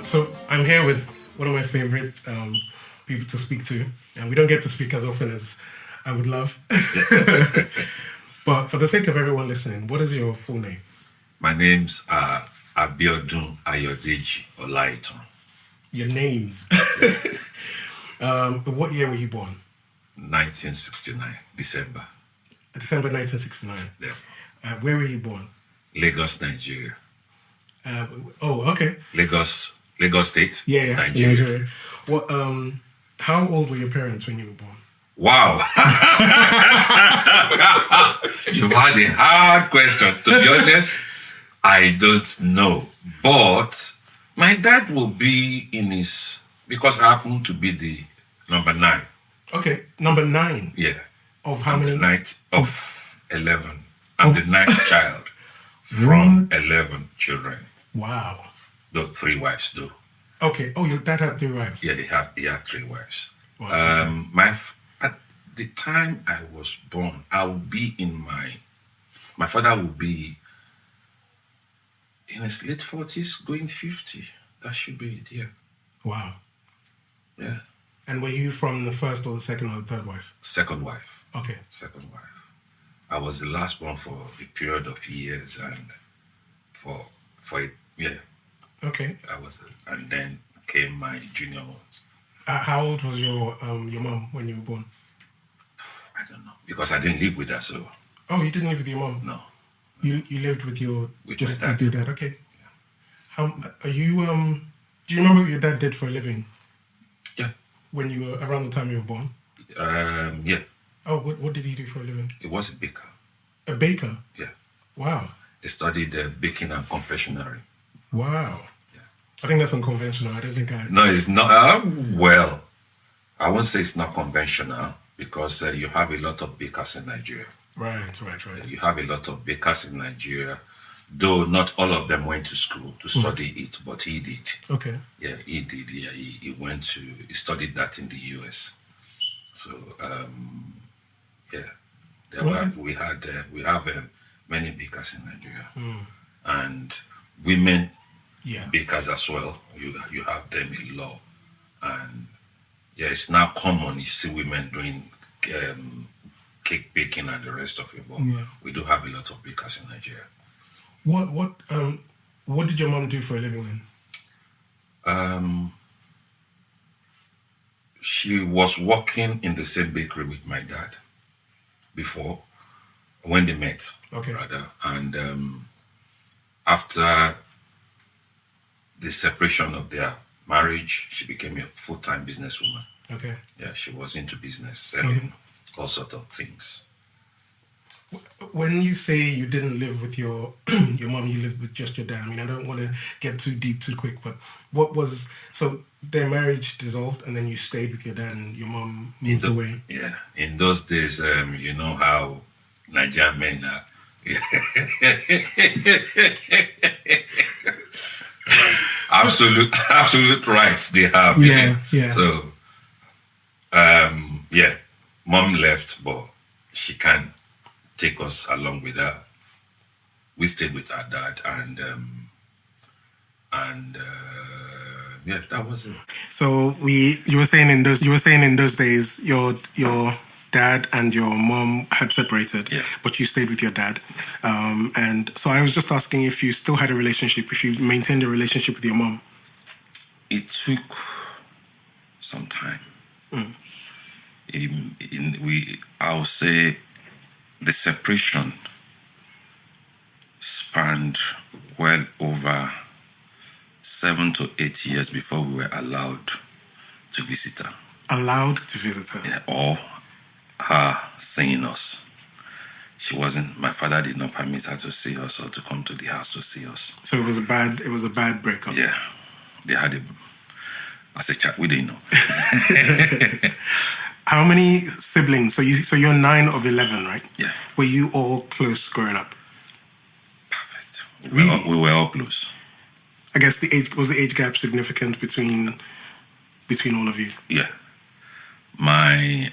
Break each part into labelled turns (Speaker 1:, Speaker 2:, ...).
Speaker 1: So I'm here with one of my favorite people to speak to, and we don't get to speak as often as I would love. But for the sake of everyone listening, what is your full name?
Speaker 2: My name's Abiodun Olaitan.
Speaker 1: Your names. What year were you born?
Speaker 2: 1969, December.
Speaker 1: December 1969.
Speaker 2: Yeah.
Speaker 1: Where were you born?
Speaker 2: Lagos, Nigeria.
Speaker 1: Okay.
Speaker 2: Lagos State,
Speaker 1: Yeah,
Speaker 2: Nigeria.
Speaker 1: What? How old were your parents when you were born?
Speaker 2: Wow. You've had a hard question. To be honest, I don't know. But my dad will be in his, because I happen to be the number 9.
Speaker 1: Okay, number 9.
Speaker 2: Yeah.
Speaker 1: Of how many?
Speaker 2: Ninth of 11. I'm the 9th child from 11 children.
Speaker 1: Wow.
Speaker 2: Though 3 wives, though.
Speaker 1: Okay. Oh, your dad had 3 wives.
Speaker 2: Yeah, he had 3 wives.
Speaker 1: Wow.
Speaker 2: At the time I was born, I would be my father would be in his late 40s, going 50. That should be it, yeah.
Speaker 1: Wow.
Speaker 2: Yeah.
Speaker 1: And were you from the first or the second or the third wife?
Speaker 2: Second wife.
Speaker 1: Okay.
Speaker 2: Second wife. I was the last one for a period of years, and for it, yeah.
Speaker 1: Okay.
Speaker 2: And then came my junior ones.
Speaker 1: How old was your mom when you were born?
Speaker 2: I don't know, because I didn't live with her, so.
Speaker 1: Oh, you didn't live with your mom?
Speaker 2: No.
Speaker 1: You lived with your
Speaker 2: my dad.
Speaker 1: With your dad. Okay. Yeah. How are you? Do you remember what your dad did for a living?
Speaker 2: Yeah.
Speaker 1: When you were around the time you were born?
Speaker 2: Yeah.
Speaker 1: Oh, what did he do for a living?
Speaker 2: He was a baker.
Speaker 1: A baker?
Speaker 2: Yeah.
Speaker 1: Wow.
Speaker 2: He studied baking and confectionery.
Speaker 1: Wow.
Speaker 2: Yeah.
Speaker 1: I think that's unconventional. I don't think I...
Speaker 2: No, it's not. Well, I won't say it's not conventional, because you have a lot of bakers in Nigeria.
Speaker 1: Right.
Speaker 2: You have a lot of bakers in Nigeria, though not all of them went to school to study it, but he did.
Speaker 1: Okay.
Speaker 2: Yeah, he did. Yeah, he studied that in the US. So, yeah, we have many bakers in Nigeria, and women bakers as well. You have them a lot, and yeah, it's now common. You see women doing cake baking and the rest of it. But we do have a lot of bakers in Nigeria.
Speaker 1: What did your mom do for a living then?
Speaker 2: She was working in the same bakery with my dad before, when they met, rather. And after the separation of their marriage, she became a full-time businesswoman.
Speaker 1: Okay.
Speaker 2: Yeah, she was into business, selling all sorts of things.
Speaker 1: When you say you didn't live with your your mom, you lived with just your dad. I mean, I don't want to get too deep too quick, but so their marriage dissolved, and then you stayed with your dad, and your mom moved away.
Speaker 2: Yeah, in those days, you know how Nigerian men are. absolute rights they have.
Speaker 1: Yeah.
Speaker 2: So, mom left, but she can't take us along with her. We stayed with our dad, and that was it.
Speaker 1: So you were saying in those days your dad and your mom had separated, but you stayed with your dad, and so I was just asking if you still had a relationship, if you maintained a relationship with your mom.
Speaker 2: It took some time. I'll say the separation spanned well over 7 to 8 years before we were allowed to visit her.
Speaker 1: Allowed to visit her?
Speaker 2: Yeah, or her seeing us. My father did not permit her to see us or to come to the house to see us.
Speaker 1: So it was a bad breakup.
Speaker 2: Yeah. They had as a child, we didn't know.
Speaker 1: How many siblings? So you're 9 of 11, right?
Speaker 2: Yeah.
Speaker 1: Were you all close growing up?
Speaker 2: Perfect. We were all close.
Speaker 1: I guess the age gap significant between all of you?
Speaker 2: Yeah.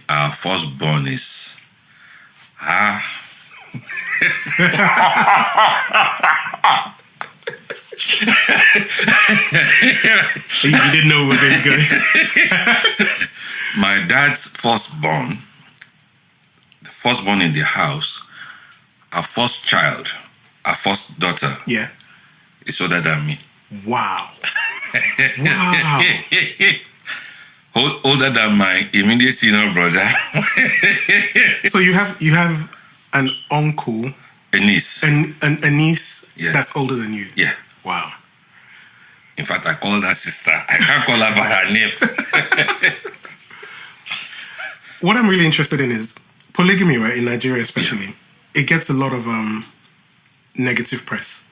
Speaker 2: Our firstborn is
Speaker 1: You didn't know where they were going.
Speaker 2: My dad's firstborn, the firstborn in the house, our first child, our first daughter, is older than me.
Speaker 1: Wow. Wow.
Speaker 2: Older than my immediate senior brother.
Speaker 1: So you have an uncle,
Speaker 2: a niece,
Speaker 1: a niece that's older than you.
Speaker 2: Yeah.
Speaker 1: Wow.
Speaker 2: In fact, I call her sister. I can't call her by her name.
Speaker 1: What I'm really interested in is polygamy, right? In Nigeria, especially, it gets a lot of negative press,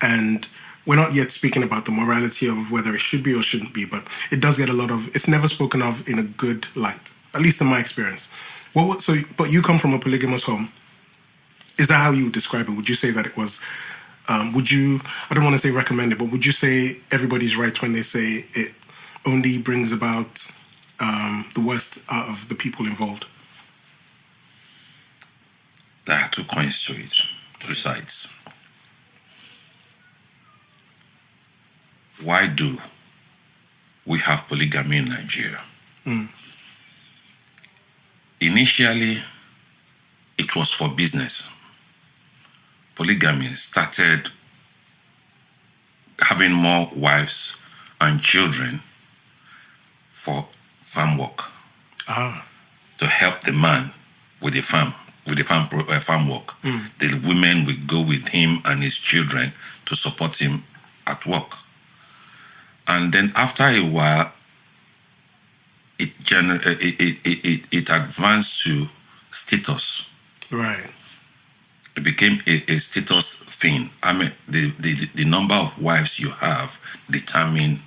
Speaker 1: and we're not yet speaking about the morality of whether it should be or shouldn't be, but it does get a lot of. It's never spoken of in a good light, at least in my experience. But you come from a polygamous home. Is that how you would describe it? Would you say that it was? Would you? I don't want to say recommended, but would you say everybody's right when they say it only brings about the worst out of the people involved?
Speaker 2: There are two coins to it, two sides. Why do we have polygamy in Nigeria? Initially, it was for business. Polygamy started having more wives and children for farm work. To help the man with the farm work. The women would go with him and his children to support him at work. And then after a while, it advanced to status.
Speaker 1: Right.
Speaker 2: It became a status thing. I mean, the number of wives you have determine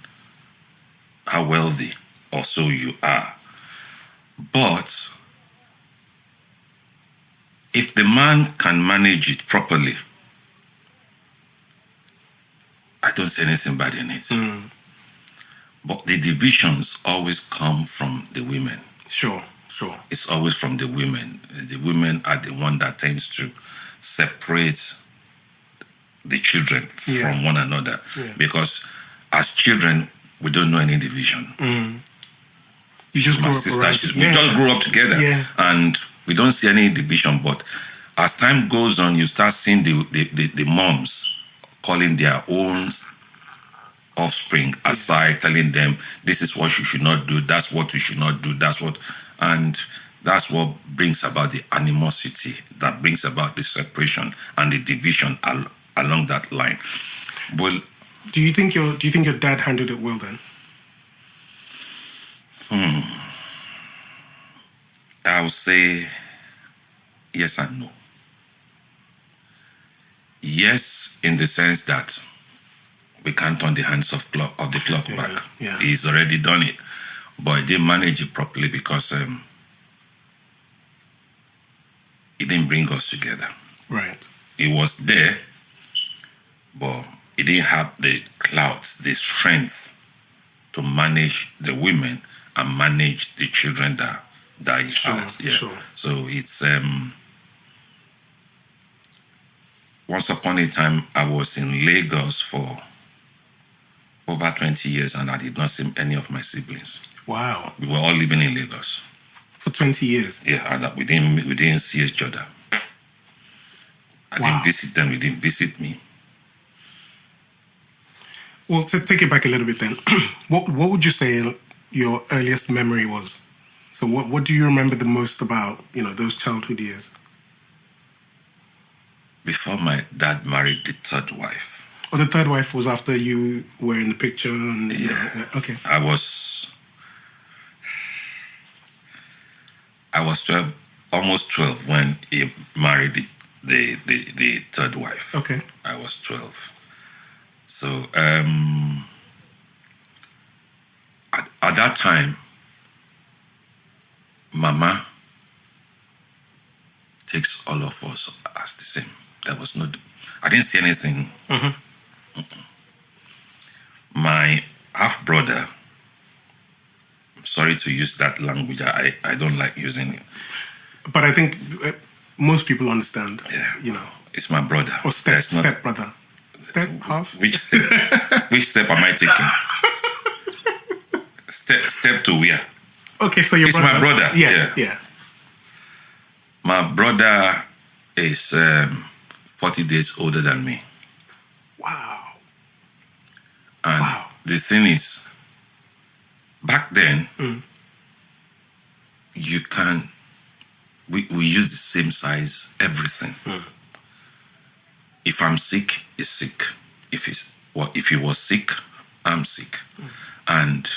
Speaker 2: how wealthy or so you are. But if the man can manage it properly, I don't see anything bad in it. But the divisions always come from the women.
Speaker 1: Sure.
Speaker 2: It's always from the women. The women are the one that tends to separate the children from one another. Because as children, we don't know any division.
Speaker 1: You just grew up
Speaker 2: we just grew up together, and we don't see any division. But as time goes on, you start seeing the moms calling their own offspring aside, telling them this is what you should not do, that's what you should not do, that's what brings about the animosity, that brings about the separation and the division along that line. Well,
Speaker 1: do you think your dad handled it well then?
Speaker 2: I would say yes and no. Yes, in the sense that we can't turn the hands of the clock back. He's already done it, but he didn't manage it properly because he didn't bring us together.
Speaker 1: Right.
Speaker 2: He was there, but he didn't have the clout, the strength to manage the women and manage the children that he has.
Speaker 1: Sure.
Speaker 2: So it's once upon a time I was in Lagos for over 20 years and I did not see any of my siblings.
Speaker 1: Wow.
Speaker 2: We were all living in Lagos.
Speaker 1: For 20 years?
Speaker 2: Yeah, and we didn't see each other. I didn't visit them, they didn't visit me.
Speaker 1: Well, to take it back a little bit then, what would you say your earliest memory was? So what do you remember the most about, those childhood years?
Speaker 2: Before my dad married the third wife.
Speaker 1: Oh, the third wife was after you were in the picture? And, okay.
Speaker 2: I was 12, almost 12 when he married the third wife.
Speaker 1: Okay.
Speaker 2: I was 12. So at that time, Mama takes all of us as the same. There was I didn't see anything. My half-brother, I'm sorry to use that language, I don't like using it.
Speaker 1: But I think most people understand,
Speaker 2: It's my brother.
Speaker 1: Or step brother. step, half?
Speaker 2: Which step? Which step am I taking? Step to where?
Speaker 1: Okay, so your brother.
Speaker 2: My brother.
Speaker 1: Yeah.
Speaker 2: My brother is 40 days older than me.
Speaker 1: Wow.
Speaker 2: And the thing is, back then, we use the same size, everything. If I'm sick, he's sick. If he was sick, I'm sick. And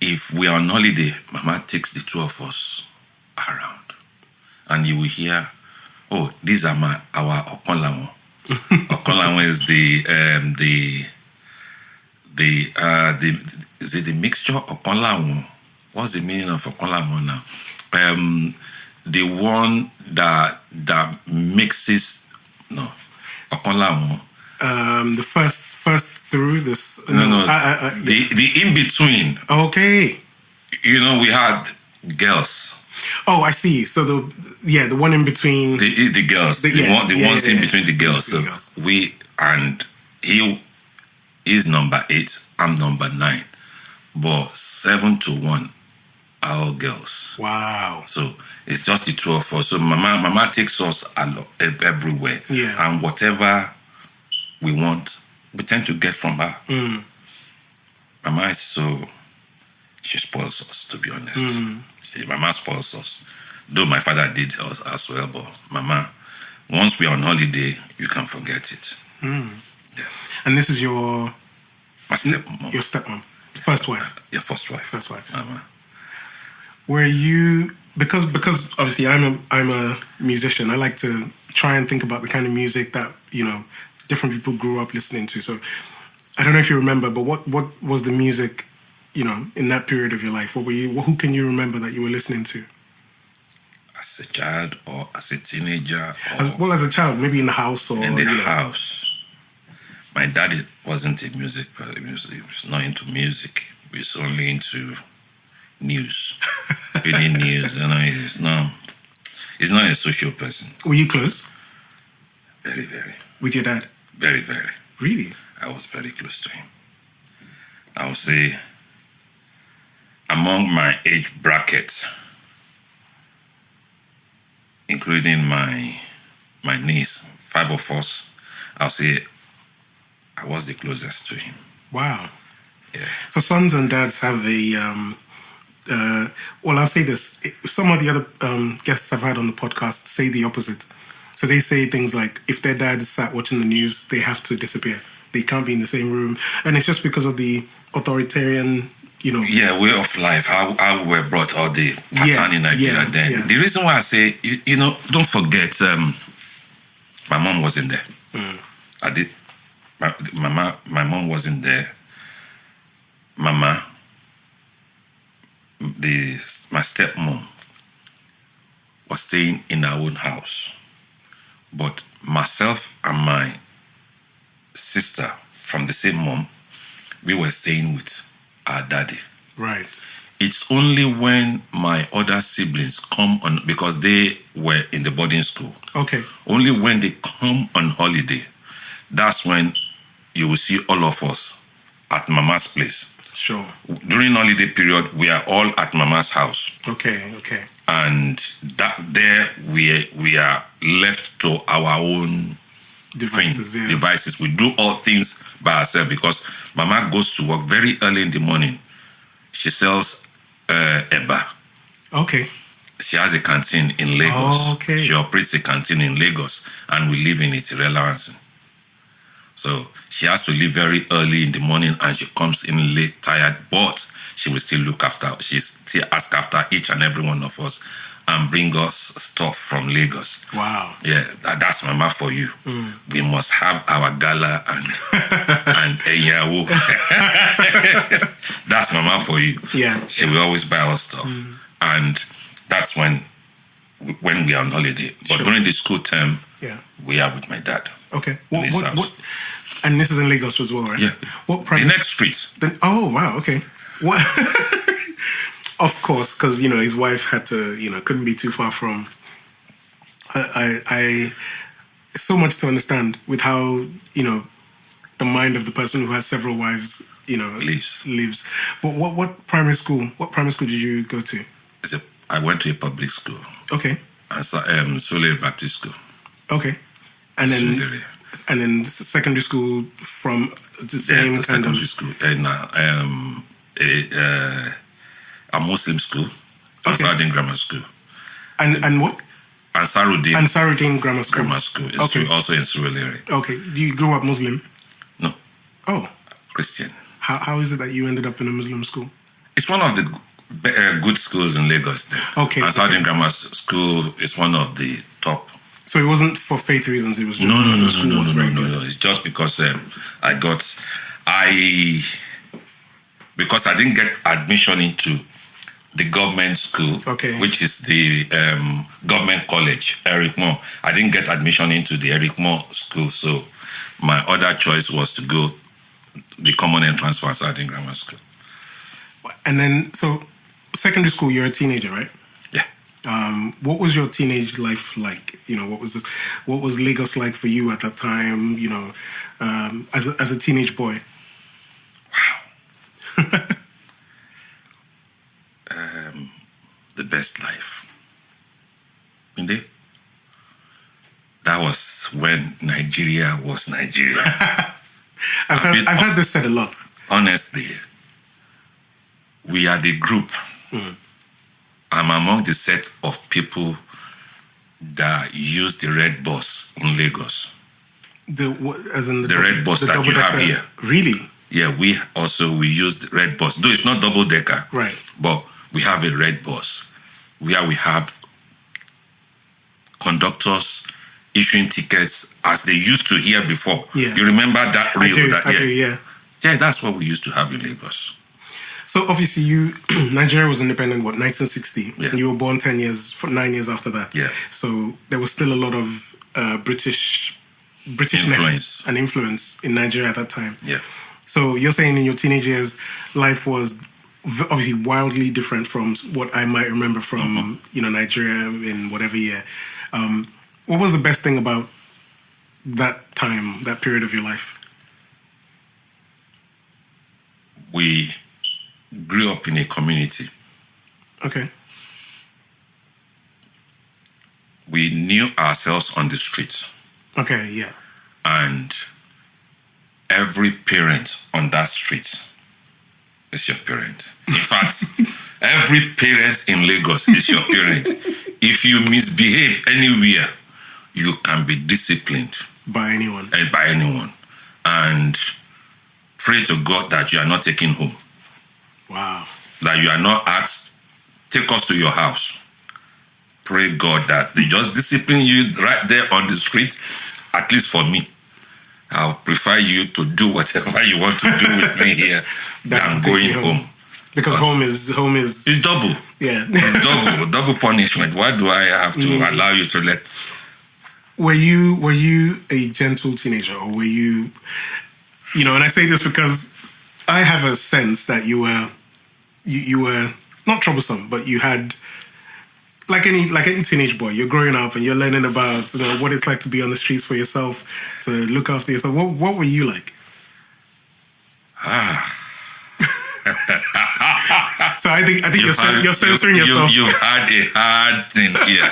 Speaker 2: if we are on holiday, Mama takes the two of us around. And you will hear, oh, these are our Okonlawo. Okonlawo is is it the mixture of Okonlawo? What's the meaning of Okonlawo now? The one that mixes Okonlawo.
Speaker 1: The first through this.
Speaker 2: No. The in between.
Speaker 1: Okay.
Speaker 2: We had girls.
Speaker 1: Oh, I see. So the one in between
Speaker 2: the girls, the ones in between the girls. So we and he is number 8. I'm number 9, but 7 to 1 are all girls.
Speaker 1: Wow.
Speaker 2: So it's just the two of us. So Mama takes us everywhere.
Speaker 1: Yeah.
Speaker 2: And whatever we want, we tend to get from her. Mama is she spoils us, to be honest. Mama spoils us. Though my father did as well, but Mama, once we're on holiday, you can forget it. Yeah.
Speaker 1: And this is my
Speaker 2: stepmom.
Speaker 1: Your stepmom. First wife.
Speaker 2: Your first wife.
Speaker 1: First wife.
Speaker 2: Mama.
Speaker 1: Were you because obviously I'm a musician. I like to try and think about the kind of music that different people grew up listening to. So I don't know if you remember, but what was the music in that period of your life? Who can you remember that you were listening to?
Speaker 2: As a child or as a teenager?
Speaker 1: As a child, maybe in the house or...
Speaker 2: In the house. My daddy wasn't a music person. He was not into music. He was only into news. Reading news. He's not a social person.
Speaker 1: Were you close?
Speaker 2: Very, very.
Speaker 1: With your dad?
Speaker 2: Very, very.
Speaker 1: Really?
Speaker 2: I was very close to him. I would say among my age bracket, including my niece, 5 of us, I'll say I was the closest to him.
Speaker 1: Wow.
Speaker 2: Yeah.
Speaker 1: So sons and dads have I'll say this. Some of the other guests I've had on the podcast say the opposite. So they say things like, if their dad sat watching the news, they have to disappear. They can't be in the same room. And it's just because of the authoritarian,
Speaker 2: Yeah, way of life, how we were brought, or the pattern in Nigeria then. Yeah. The reason why I say, don't forget, my mom wasn't there. My mom wasn't there. Mama, my stepmom, was staying in our own house. But myself and my sister from the same mom, we were staying with our daddy.
Speaker 1: Right.
Speaker 2: It's only when my other siblings come on, because they were in the boarding school.
Speaker 1: Okay.
Speaker 2: Only when they come on holiday, that's when you will see all of us at Mama's place.
Speaker 1: Sure.
Speaker 2: During holiday period, we are all at Mama's house.
Speaker 1: Okay.
Speaker 2: And there we are left to our own devices. We do all things by ourselves because Mama goes to work very early in the morning. She sells eba.
Speaker 1: Okay.
Speaker 2: She has a canteen in Lagos.
Speaker 1: Oh, okay.
Speaker 2: She operates a canteen in Lagos, and we live in Itirelawansin. So she has to leave very early in the morning, and she comes in late, tired, but she will still she still ask after each and every one of us and bring us stuff from Lagos.
Speaker 1: Wow.
Speaker 2: Yeah, that's Mama for you. We must have our gala and Eyawo. That's Mama for you.
Speaker 1: Yeah.
Speaker 2: She will always buy us stuff. And that's when we are on holiday. But during the school term, we are with my dad.
Speaker 1: Okay. What, and this is in Lagos as well, right?
Speaker 2: Yeah. The next street.
Speaker 1: Oh, wow. Okay. What? Of course, because, his wife had to, couldn't be too far from... so much to understand with how, the mind of the person who has several wives, lives. But what primary school did you go to?
Speaker 2: I went to a public school.
Speaker 1: Okay.
Speaker 2: Solere Baptist School.
Speaker 1: Okay. And then secondary school from the same kind
Speaker 2: secondary
Speaker 1: of
Speaker 2: school. And a Muslim school.
Speaker 1: Okay.
Speaker 2: Ansarudin Grammar School.
Speaker 1: And what?
Speaker 2: Ansarudin
Speaker 1: Grammar School.
Speaker 2: Grammar School.
Speaker 1: Okay.
Speaker 2: Also in Surulere.
Speaker 1: Okay. You grew up Muslim?
Speaker 2: No.
Speaker 1: Oh.
Speaker 2: Christian.
Speaker 1: How is it that you ended up in a Muslim school?
Speaker 2: It's one of the good schools in Lagos there.
Speaker 1: Okay.
Speaker 2: Ansarudin Grammar School is one of the top.
Speaker 1: So it wasn't for faith reasons, it was just
Speaker 2: No. It's just because because I didn't get admission into the government school,
Speaker 1: okay,
Speaker 2: which is the government college, Eric Moore. I didn't get admission into the Eric Moore school, so my other choice was to go the common entrance for Ansarudin Grammar School.
Speaker 1: And then, so secondary school, you're a teenager, right?
Speaker 2: Yeah.
Speaker 1: What was your teenage life like? What was Lagos like for you at that time? As a teenage boy.
Speaker 2: Wow. The best life. Indeed. That was when Nigeria was Nigeria.
Speaker 1: I've heard this said a lot.
Speaker 2: Honestly, we are the group. I'm among the set of people that use the red bus in Lagos.
Speaker 1: The
Speaker 2: red bus that you have here.
Speaker 1: Really?
Speaker 2: Yeah, we use the red bus. Though it's not double decker.
Speaker 1: Right.
Speaker 2: But we have a red bus where we have conductors issuing tickets as they used to here before.
Speaker 1: Yeah.
Speaker 2: You remember that rail?
Speaker 1: I do, yeah.
Speaker 2: Yeah, that's what we used to have in Lagos.
Speaker 1: So obviously Nigeria was independent, 1960?
Speaker 2: Yeah.
Speaker 1: And you were born 9 years after that.
Speaker 2: Yeah.
Speaker 1: So there was still a lot of Britishness and influence in Nigeria at that time.
Speaker 2: Yeah.
Speaker 1: So you're saying in your teenage years, life was obviously wildly different from what I might remember from, Nigeria in whatever year. What was the best thing about that time, that period of your life?
Speaker 2: We grew up in a community.
Speaker 1: Okay.
Speaker 2: We knew ourselves on the streets.
Speaker 1: Okay, yeah.
Speaker 2: And every parent on that street is your parent. In fact, every parent in Lagos is your parent. If you misbehave anywhere, you can be disciplined.
Speaker 1: By anyone.
Speaker 2: And pray to God that you are not taken home.
Speaker 1: Wow.
Speaker 2: That you are not asked, take us to your house. Pray God that they just discipline you right there on the street. At least for me, I'll prefer you to do whatever you want to do with me here than going home.
Speaker 1: Because home is
Speaker 2: it's double.
Speaker 1: Yeah.
Speaker 2: It's double punishment. Why do I have to allow you to let?
Speaker 1: Were you a gentle teenager, or were you, and I say this because I have a sense that you were not troublesome, but you had, like any teenage boy, you're growing up and you're learning about what it's like to be on the streets for yourself, to look after yourself. What were you like? So I think you're censoring yourself.
Speaker 2: You've had a hard thing here.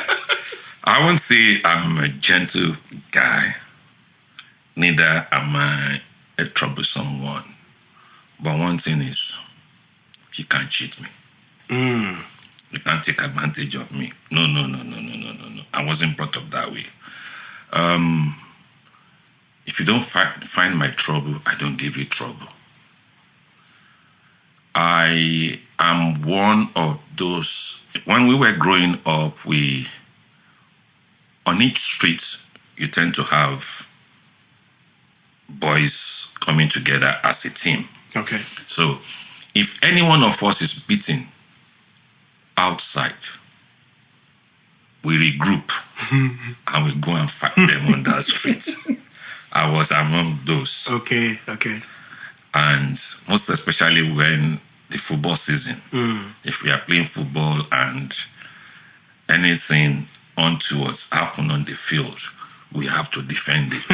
Speaker 2: I won't say I'm a gentle guy. Neither am I a troublesome one. But one thing is, you can't cheat me. You can't take advantage of me. No. I wasn't brought up that way. If you don't find my trouble, I don't give you trouble. I am one of those. When we were growing up, on each street, you tend to have boys coming together as a team.
Speaker 1: Okay.
Speaker 2: So if any one of us is beaten outside, we regroup and we go and fight them on that street. I was among those.
Speaker 1: Okay.
Speaker 2: And most especially when the football season, if we are playing football and anything untoward happen on the field, we have to defend it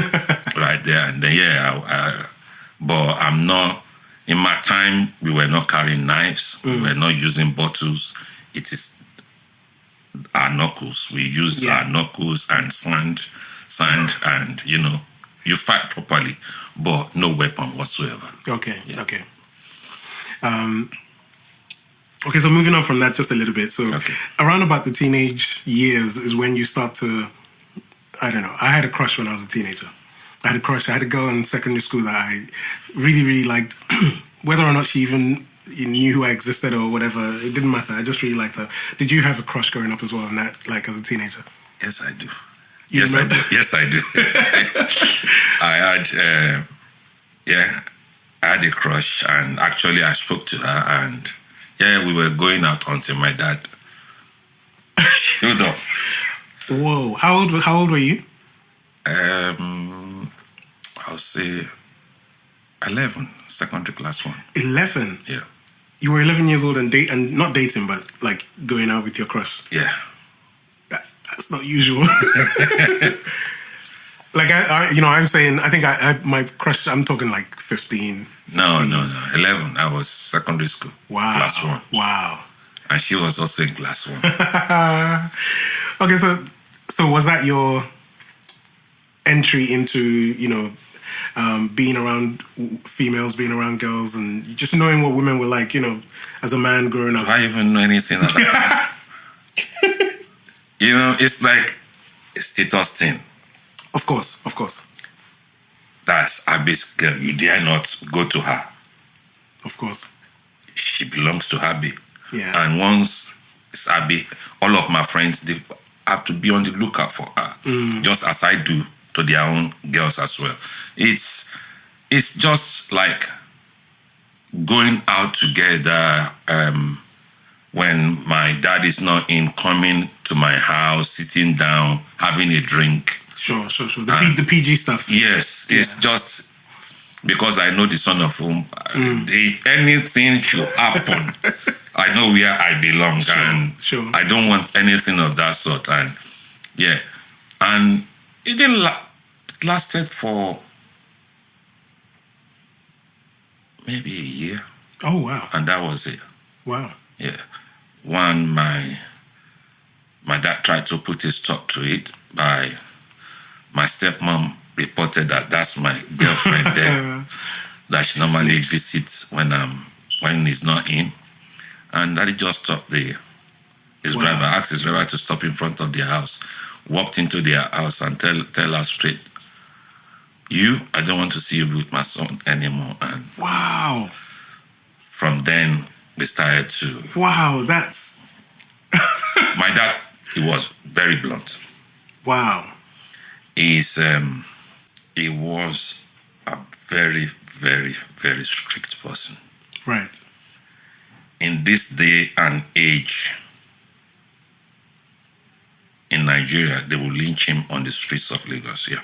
Speaker 2: right there. And then, but I'm not, in my time, we were not carrying knives. We were not using bottles. It is our knuckles. We use our knuckles and sand, and, you fight properly, but no weapon whatsoever.
Speaker 1: Okay. Okay, so moving on from that just a little bit. So around about the teenage years is when you start to, I don't know, I had a crush when I was a teenager. I had a crush. I had a girl in secondary school that I really, really liked. Whether or not she even knew who I existed or whatever, it didn't matter. I just really liked her. Did you have a crush growing up as well, like as a teenager?
Speaker 2: Yes, I do. Yes, I do. I had a crush, and actually I spoke to her, and we were going out until my dad showed up.
Speaker 1: Whoa! How old were you?
Speaker 2: I'll say 11, secondary class 1. 11? Yeah.
Speaker 1: You were 11 years old and not dating, but like going out with your crush.
Speaker 2: Yeah.
Speaker 1: That's not usual. Like I'm saying, I think my crush, I'm talking like 15. 16.
Speaker 2: No. 11. I was secondary school.
Speaker 1: Wow.
Speaker 2: Class 1.
Speaker 1: Wow.
Speaker 2: And she was also in class 1.
Speaker 1: Okay, so was that your entry into, being around females, being around girls, and just knowing what women were like, as a man growing up?
Speaker 2: Do I even know anything about that? It's like a status thing.
Speaker 1: Of course.
Speaker 2: That's Abby's girl. You dare not go to her.
Speaker 1: Of course.
Speaker 2: She belongs to Abby.
Speaker 1: Yeah.
Speaker 2: And once it's Abby, all of my friends, they have to be on the lookout for her. Just as I do to their own girls as well. It's just like going out together when my dad is not in, coming to my house, sitting down, having a drink.
Speaker 1: Sure. The PG stuff.
Speaker 2: Yes, it's just because I know the son of whom anything should happen. I know where I belong, and I don't want anything of that sort. And and it didn't it lasted for maybe a year.
Speaker 1: Oh wow!
Speaker 2: And that was it.
Speaker 1: Wow.
Speaker 2: Yeah. One, my dad tried to put a stop to it by my stepmom reported that that's my girlfriend there that she normally visits when he's not in, and daddy just stopped his driver, asked his driver to stop in front of their house, walked into their house and tell her straight, I don't want to see you with my son anymore. And
Speaker 1: wow.
Speaker 2: From then they started to.
Speaker 1: Wow, that's.
Speaker 2: My dad, he was very blunt.
Speaker 1: Wow.
Speaker 2: He was a very, very, very strict person.
Speaker 1: Right.
Speaker 2: In this day and age, in Nigeria, they will lynch him on the streets of Lagos. Yeah.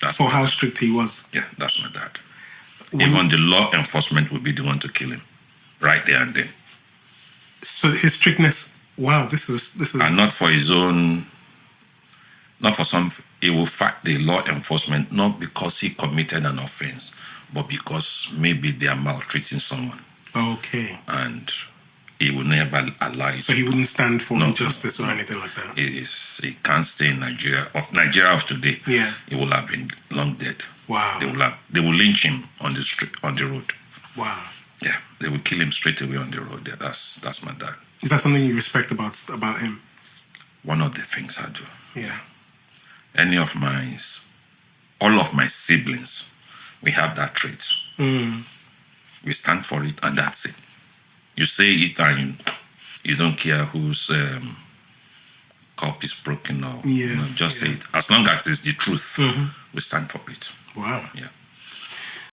Speaker 1: That's for how strict he was.
Speaker 2: Yeah, that's my dad. Even the law enforcement will be the one to kill him, right there and then.
Speaker 1: So his strictness. Wow, this is.
Speaker 2: And not for his own. Not for some. He will fight the law enforcement not because he committed an offense, but because maybe they are maltreating someone.
Speaker 1: Okay.
Speaker 2: And he will never allow it.
Speaker 1: So he wouldn't stand for injustice or anything like that.
Speaker 2: He can't stay in Nigeria. Of Nigeria of today, he will have been long dead.
Speaker 1: Wow.
Speaker 2: They will lynch him on the street, on the road.
Speaker 1: Wow.
Speaker 2: Yeah, they will kill him straight away on the road. Yeah, that's my dad.
Speaker 1: Is that something you respect about him?
Speaker 2: One of the things I do.
Speaker 1: Yeah.
Speaker 2: All of my siblings, we have that trait. We stand for it, and that's it. You say it, and you don't care whose cup is broken or just say it. As long as it's the truth, we stand for it.
Speaker 1: Wow.
Speaker 2: Yeah.